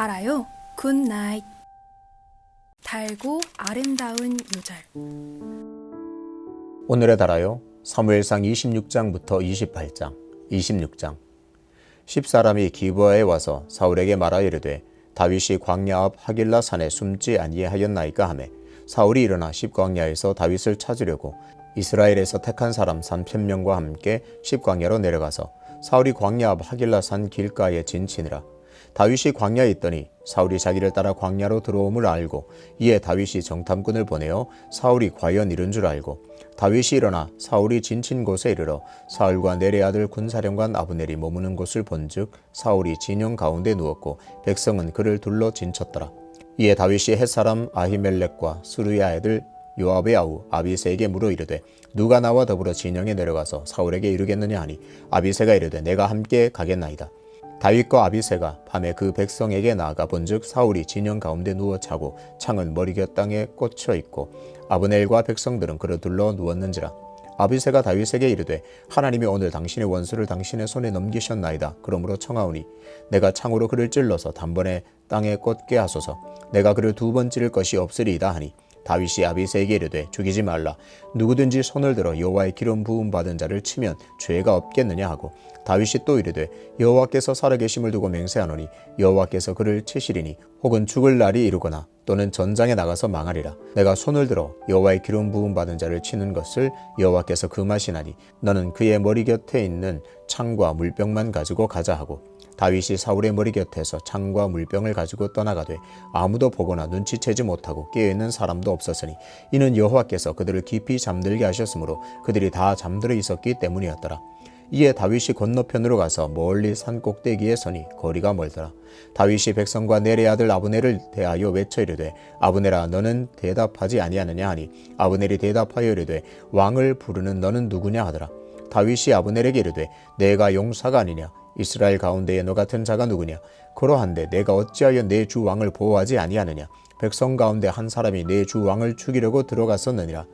달아요. 굿나잇. 달고 아름다운 요절. 오늘의 달아요. 사무엘상 26장부터 28장. 26장. 10사람이 기브아에 와서 사울에게 말하여 이르되 다윗이 광야 앞 하길라 산에 숨지 아니하였나이까 하매 사울이 일어나 십광야에서 다윗을 찾으려고 이스라엘에서 택한 사람 3,000명과 함께 십광야로 내려가서 사울이 광야 앞 하길라 산 길가에 진치니라. 다윗이 광야에 있더니 사울이 자기를 따라 광야로 들어옴을 알고 이에 다윗이 정탐꾼을 보내어 사울이 과연 이른 줄 알고 다윗이 일어나 사울이 진친 곳에 이르러 사울과 내레 아들 군사령관 아브넬이 머무는 곳을 본즉 사울이 진영 가운데 누웠고 백성은 그를 둘러 진쳤더라. 이에 다윗이 햇사람 아히멜렉과 수르야 애들 요압의 아우 아비새에게 물어 이르되 누가 나와 더불어 진영에 내려가서 사울에게 이르겠느냐 하니 아비새가 이르되 내가 함께 가겠나이다. 다윗과 아비새가 밤에 그 백성에게 나아가 본즉 사울이 진영 가운데 누워 자고 창은 머리곁 땅에 꽂혀 있고 아브넬과 백성들은 그를 둘러 누웠는지라. 아비새가 다윗에게 이르되 하나님이 오늘 당신의 원수를 당신의 손에 넘기셨나이다. 그러므로 청하오니 내가 창으로 그를 찔러서 단번에 땅에 꽂게 하소서. 내가 그를 두 번 찌를 것이 없으리이다 하니 다윗이 아비새에게 이르되 죽이지 말라. 누구든지 손을 들어 여호와의 기름 부음 받은 자를 치면 죄가 없겠느냐 하고 다윗이 또 이르되 여호와께서 살아계심을 두고 맹세하노니 여호와께서 그를 치시리니 혹은 죽을 날이 이르거나 또는 전장에 나가서 망하리라. 내가 손을 들어 여호와의 기름 부음 받은 자를 치는 것을 여호와께서 금하시나니 너는 그의 머리 곁에 있는 창과 물병만 가지고 가자 하고 다윗이 사울의 머리 곁에서 창과 물병을 가지고 떠나가되 아무도 보거나 눈치채지 못하고 깨어있는 사람도 없었으니 이는 여호와께서 그들을 깊이 잠들게 하셨으므로 그들이 다 잠들어 있었기 때문이었더라. 이에 다윗이 건너편으로 가서 멀리 산 꼭대기에 서니 거리가 멀더라. 다윗이 백성과 내레 아들 아브넬을 대하여 외쳐 이르되 아브넬아 너는 대답하지 아니하느냐 하니 아브넬이 대답하여 이르되 왕을 부르는 너는 누구냐 하더라. 다윗이 아브넬에게 이르되 내가 용사가 아니냐 이스라엘 가운데에 너 같은 자가 누구냐 그러한데 내가 어찌하여 내 주 왕을 보호하지 아니하느냐 백성 가운데 한 사람이 내 주 왕을 죽이려고 들어갔었느니라.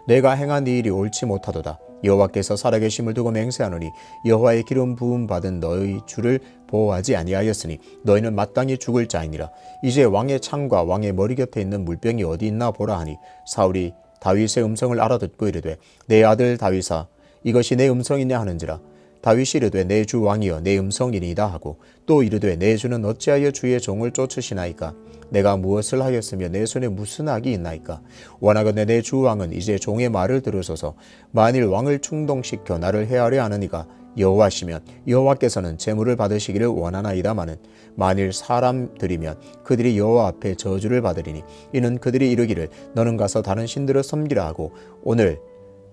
내가 행한 이 일이 옳지 못하도다. 여호와께서 살아계심을 두고 맹세하노니 여호와의 기름 부음 받은 너희 주를 보호하지 아니하였으니 너희는 마땅히 죽을 자이니라. 이제 왕의 창과 왕의 머리 곁에 있는 물병이 어디 있나 보라 하니 사울이 다윗의 음성을 알아듣고 이르되 내 아들 다윗아 이것이 내 음성이냐 하는지라. 다윗이 이르되 내 주 왕이여 내 음성이니이다 하고 또 이르되 내 주는 어찌하여 주의 종을 쫓으시나이까 내가 무엇을 하였으며 내 손에 무슨 악이 있나이까 원하건대 내 주 왕은 이제 종의 말을 들으소서. 만일 왕을 충동시켜 나를 해하려 하느니가 여호와시면 여호와께서는 제물을 받으시기를 원하나이다마는 만일 사람들이면 그들이 여호와 앞에 저주를 받으리니 이는 그들이 이르기를 너는 가서 다른 신들을 섬기라 하고 오늘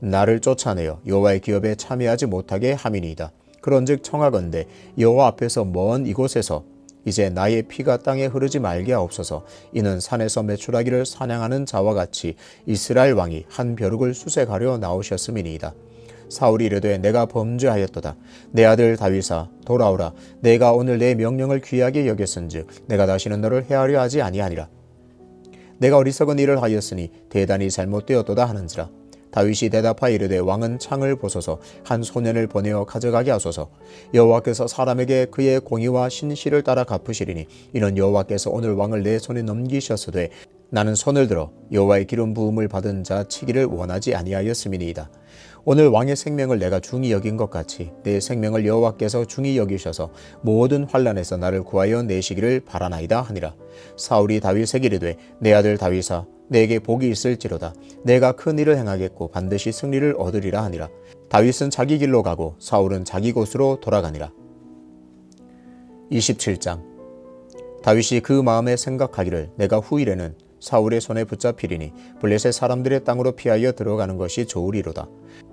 나를 쫓아내어 여호와의 기업에 참여하지 못하게 함이니이다. 그런즉 청하건대 여호와 앞에서 먼 이곳에서 이제 나의 피가 땅에 흐르지 말게 하옵소서. 이는 산에서 메추라기를 사냥하는 자와 같이 이스라엘 왕이 한 벼룩을 수색하려 나오셨음이니이다. 사울이 이르되 내가 범죄하였도다. 내 아들 다윗아 돌아오라. 내가 오늘 내 명령을 귀하게 여겼은즉 내가 다시는 너를 해하려 하지 아니하니라. 내가 어리석은 일을 하였으니 대단히 잘못되었도다 하는지라. 다윗이 대답하여 이르되 왕은 창을 보소서. 한 소년을 보내어 가져가게 하소서. 여호와께서 사람에게 그의 공의와 신실을 따라 갚으시리니 이는 여호와께서 오늘 왕을 내 손에 넘기셨으되 나는 손을 들어 여호와의 기름 부음을 받은 자 치기를 원하지 아니하였음이니이다. 오늘 왕의 생명을 내가 중히 여긴 것 같이 내 생명을 여호와께서 중히 여기셔서 모든 환난에서 나를 구하여 내시기를 바라나이다 하니라. 사울이 다윗에게 이르되 내 아들 다윗아 내게 복이 있을지로다. 내가 큰 일을 행하겠고 반드시 승리를 얻으리라 하니라. 다윗은 자기 길로 가고 사울은 자기 곳으로 돌아가니라. 27장. 다윗이 그 마음에 생각하기를 내가 후일에는 사울의 손에 붙잡히리니 블레셋 사람들의 땅으로 피하여 들어가는 것이 좋으리로다.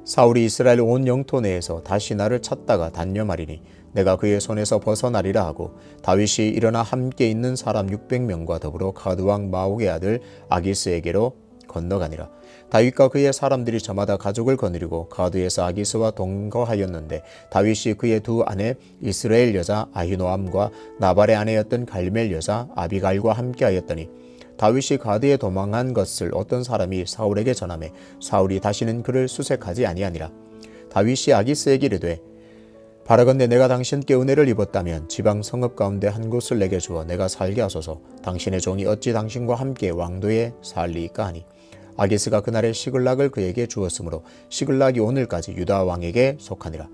사울이 이스라엘 온 영토 내에서 다시 나를 찾다가 단념하리니 내가 그의 손에서 벗어나리라 하고 다윗이 일어나 함께 있는 사람 600명과 더불어 가드왕 마옥의 아들 아기스에게로 건너가니라. 다윗과 그의 사람들이 저마다 가족을 거느리고 가드에서 아기스와 동거하였는데 다윗이 그의 두 아내 이스라엘 여자 아히노암과 나발의 아내였던 갈멜 여자 아비갈과 함께하였더니 다윗이 가드에 도망한 것을 어떤 사람이 사울에게 전하매 사울이 다시는 그를 수색하지 아니하니라. 다윗이 아기스에게 이르되 바라건대 내가 당신께 은혜를 입었다면 지방 성읍 가운데 한 곳을 내게 주어 내가 살게 하소서. 당신의 종이 어찌 당신과 함께 왕도에 살리이까 하니 아기스가 그날에 시글락을 그에게 주었으므로 시글락이 오늘까지 유다 왕에게 속하니라.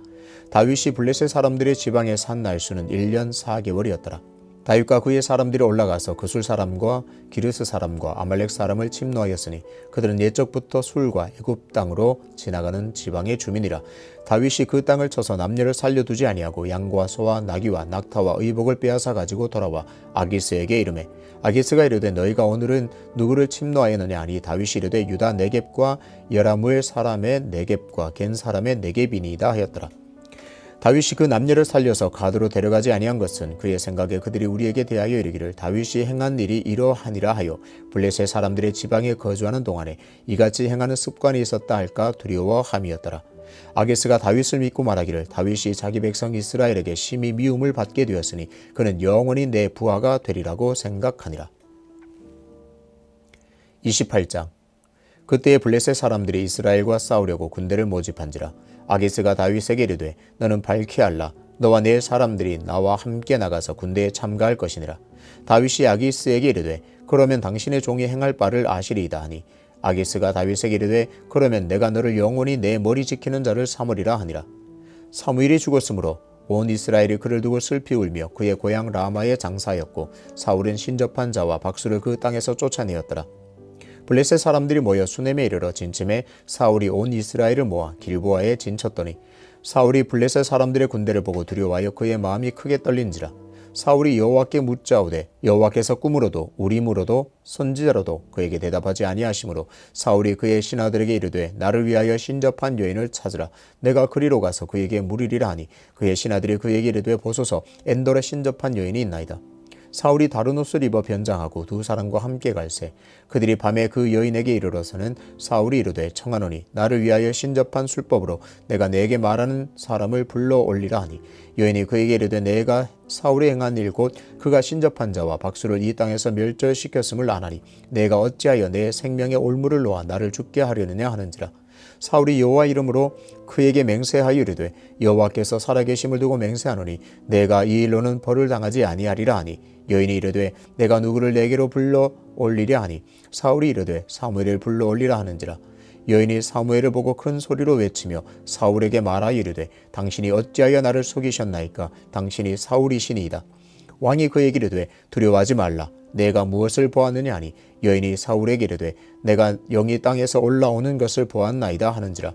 다윗이 블레셋 사람들의 지방에 산 날수는 1년 4개월이었더라. 다윗과 그의 사람들이 올라가서 그술 사람과 기르스 사람과 아말렉 사람을 침노하였으니 그들은 옛적부터 술과 애굽 땅으로 지나가는 지방의 주민이라. 다윗이 그 땅을 쳐서 남녀를 살려두지 아니하고 양과 소와 나귀와 낙타와 의복을 빼앗아 가지고 돌아와 아기스에게 이르매 아기스가 이르되 너희가 오늘은 누구를 침노하였느냐 하니 다윗이 이르되 유다 네겝과 여라무엘 사람의 네겝과 겐 사람의 네겝이니이다 하였더라. 다윗이 그 남녀를 살려서 가드로 데려가지 아니한 것은 그의 생각에 그들이 우리에게 대하여 이르기를 다윗이 행한 일이 이러하니라 하여 블레셋 사람들의 지방에 거주하는 동안에 이같이 행하는 습관이 있었다 할까 두려워함이었더라. 아기스가 다윗을 믿고 말하기를 다윗이 자기 백성 이스라엘에게 심히 미움을 받게 되었으니 그는 영원히 내 부하가 되리라고 생각하니라. 28장. 그때에 블레셋 사람들이 이스라엘과 싸우려고 군대를 모집한지라. 아기스가 다윗에게 이르되 너는 밝히 알라. 너와 내 사람들이 나와 함께 나가서 군대에 참가할 것이니라. 다윗이 아기스에게 이르되 그러면 당신의 종이 행할 바를 아시리이다 하니 아기스가 다윗에게 이르되 그러면 내가 너를 영원히 내 머리 지키는 자를 삼으리라 하니라. 사무엘이 죽었으므로 온 이스라엘이 그를 두고 슬피 울며 그의 고향 라마에 장사하였고 사울은 신접한 자와 박수를 그 땅에서 쫓아내었더라. 블레셋 사람들이 모여 수넴에 이르러 진침해 사울이 온 이스라엘을 모아 길보아에 진쳤더니 사울이 블레셋 사람들의 군대를 보고 두려워하여 그의 마음이 크게 떨린지라. 사울이 여호와께 묻자오되 여호와께서 꿈으로도 우림으로도 선지자로도 그에게 대답하지 아니하시므로 사울이 그의 신하들에게 이르되 나를 위하여 신접한 여인을 찾으라. 내가 그리로 가서 그에게 물으리라 하니 그의 신하들이 그에게 이르되 보소서 엔돌에 신접한 여인이 있나이다. 사울이 다른 옷을 입어 변장하고 두 사람과 함께 갈새 그들이 밤에 그 여인에게 이르러서는 사울이 이르되 청하노니 나를 위하여 신접한 술법으로 내가 내게 말하는 사람을 불러 올리라 하니 여인이 그에게 이르되 내가 사울이 행한 일 곧 그가 신접한 자와 박수를 이 땅에서 멸절시켰음을 아나니 내가 어찌하여 내 생명의 올무를 놓아 나를 죽게 하려느냐 하는지라. 사울이 여호와 이름으로 그에게 맹세하여 이르되 여호와께서 살아계심을 두고 맹세하노니 내가 이 일로는 벌을 당하지 아니하리라 하니 여인이 이르되 내가 누구를 내게로 불러 올리랴 하니 사울이 이르되 사무엘을 불러 올리라 하는지라. 여인이 사무엘을 보고 큰 소리로 외치며 사울에게 말하여 이르되 당신이 어찌하여 나를 속이셨나이까. 당신이 사울이시니이다. 왕이 그에게 이르되 두려워하지 말라. 내가 무엇을 보았느냐 하니 여인이 사울에게 이르되 내가 영이 땅에서 올라오는 것을 보았나이다 하는지라.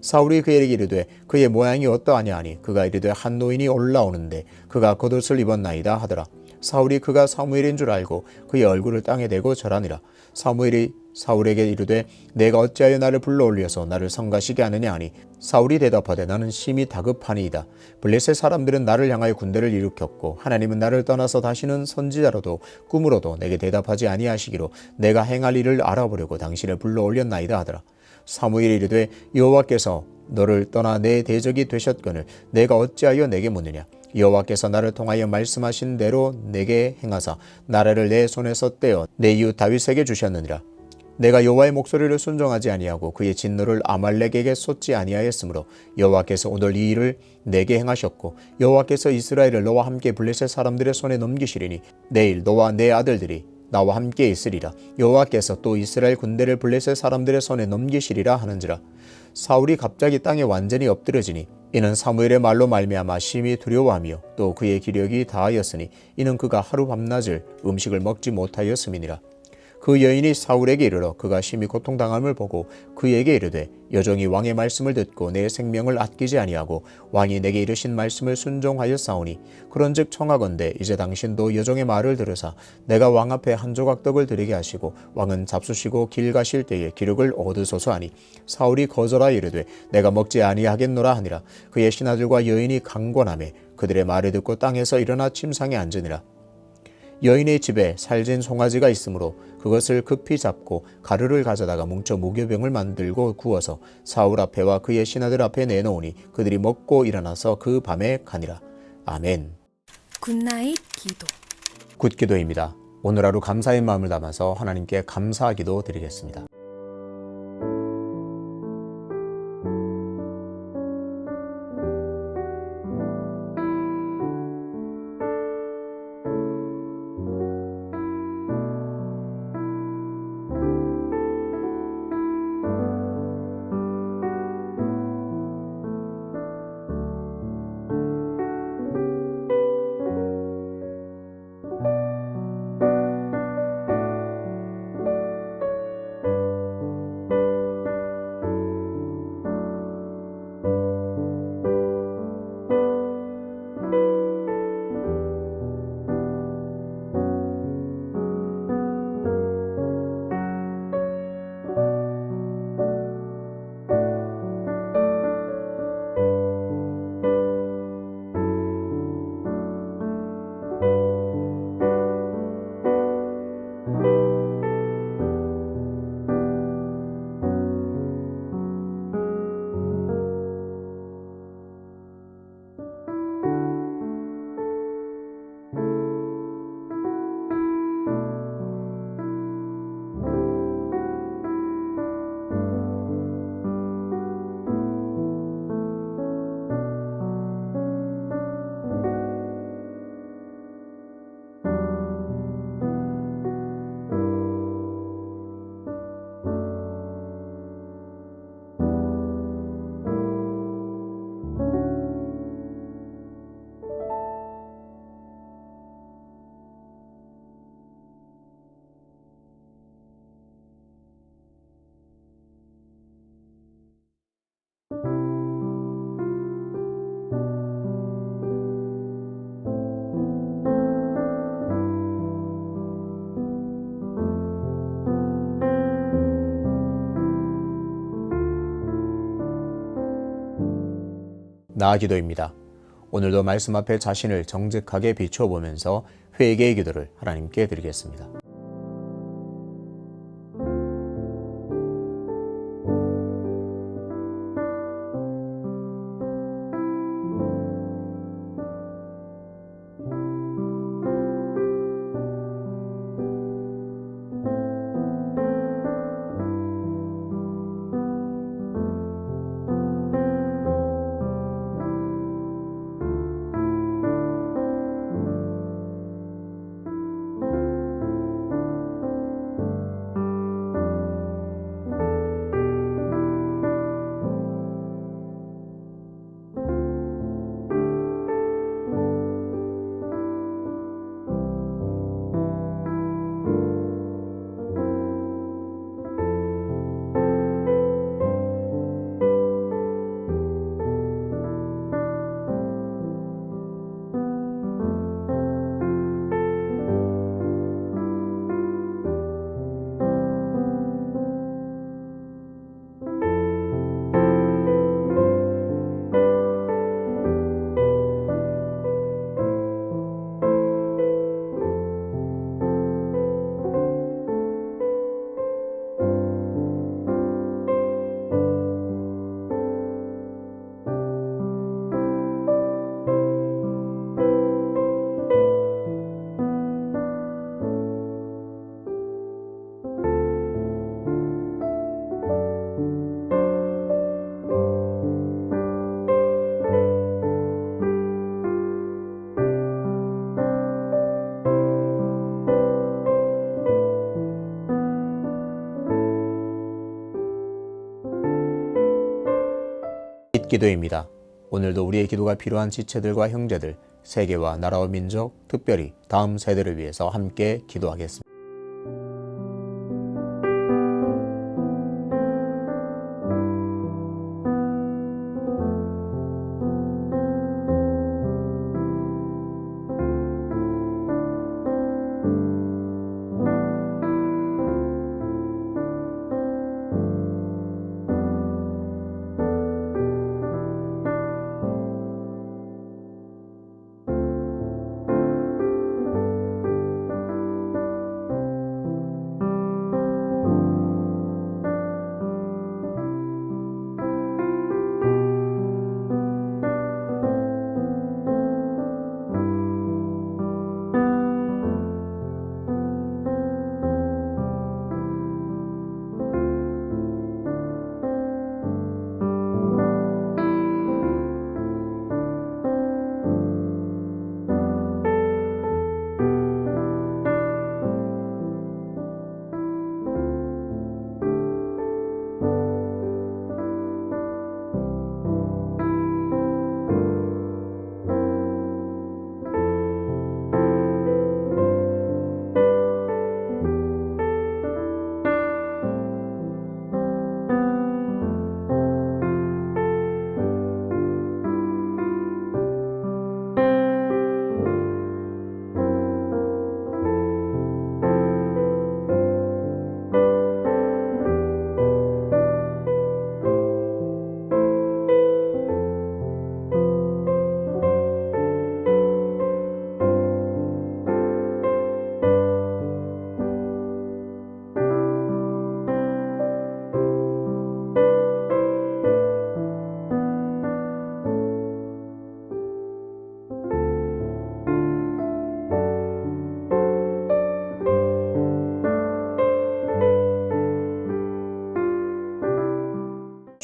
사울이 그에게 이르되 그의 모양이 어떠하냐 하니 그가 이르되 한 노인이 올라오는데 그가 겉옷을 입었나이다 하더라. 사울이 그가 사무엘인 줄 알고 그의 얼굴을 땅에 대고 절하니라. 사무엘이 사울에게 이르되 내가 어찌하여 나를 불러 올려서 나를 성가시게 하느냐 하니 사울이 대답하되 나는 심히 다급하니이다. 블레셋 사람들은 나를 향하여 군대를 일으켰고 하나님은 나를 떠나서 다시는 선지자로도 꿈으로도 내게 대답하지 아니하시기로 내가 행할 일을 알아보려고 당신을 불러 올렸나이다 하더라. 사무엘이 이르되 여호와께서 너를 떠나 내 대적이 되셨거늘 내가 어찌하여 내게 묻느냐. 여호와께서 나를 통하여 말씀하신 대로 내게 행하사 나라를 내 손에서 떼어 내 이웃 다윗에게 주셨느니라. 내가 여호와의 목소리를 순종하지 아니하고 그의 진노를 아말렉에게 쏟지 아니하였으므로 여호와께서 오늘 이 일을 내게 행하셨고 여호와께서 이스라엘을 너와 함께 블레셋 사람들의 손에 넘기시리니 내일 너와 내 아들들이 나와 함께 있으리라. 여호와께서 또 이스라엘 군대를 블레셋 사람들의 손에 넘기시리라 하는지라. 사울이 갑자기 땅에 완전히 엎드려지니 이는 사무엘의 말로 말미암아 심히 두려워하며 또 그의 기력이 다하였으니 이는 그가 하루 밤낮을 음식을 먹지 못하였음이니라. 그 여인이 사울에게 이르러 그가 심히 고통당함을 보고 그에게 이르되 여종이 왕의 말씀을 듣고 내 생명을 아끼지 아니하고 왕이 내게 이르신 말씀을 순종하였사오니 그런즉 청하건대 이제 당신도 여종의 말을 들으사 내가 왕 앞에 한 조각 떡을 드리게 하시고 왕은 잡수시고 길 가실 때에 기력을 얻으소서 하니 사울이 거절하여 이르되 내가 먹지 아니하겠노라 하니라. 그의 신하들과 여인이 강권하매 그들의 말을 듣고 땅에서 일어나 침상에 앉으니라. 여인의 집에 살진 송아지가 있으므로 그것을 급히 잡고 가루를 가져다가 뭉쳐 무교병을 만들고 구워서 사울 앞에와 그의 신하들 앞에 내놓으니 그들이 먹고 일어나서 그 밤에 가니라. 아멘. 굿나잇 기도. 굿기도입니다. 오늘 하루 감사의 마음을 담아서 하나님께 감사기도 드리겠습니다. 나기도입니다. 오늘도 말씀 앞에 자신을 정직하게 비춰보면서 회개의 기도를 하나님께 드리겠습니다. 기도입니다. 오늘도 우리의 기도가 필요한 지체들과 형제들, 세계와 나라와 민족, 특별히 다음 세대를 위해서 함께 기도하겠습니다.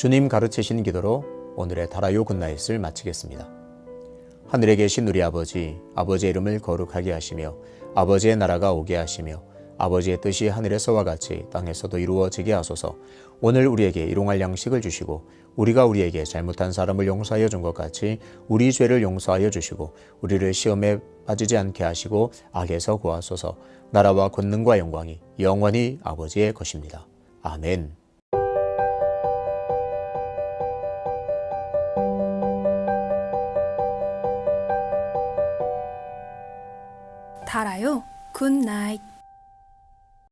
주님 가르치신 기도로 오늘의 다라요 굿나잇을 마치겠습니다. 하늘에 계신 우리 아버지, 아버지의 이름을 거룩하게 하시며 아버지의 나라가 오게 하시며 아버지의 뜻이 하늘에서와 같이 땅에서도 이루어지게 하소서. 오늘 우리에게 일용할 양식을 주시고 우리가 우리에게 잘못한 사람을 용서하여 준 것 같이 우리 죄를 용서하여 주시고 우리를 시험에 빠지지 않게 하시고 악에서 구하소서. 나라와 권능과 영광이 영원히 아버지의 것입니다. 아멘. 달아요. 굿나잇.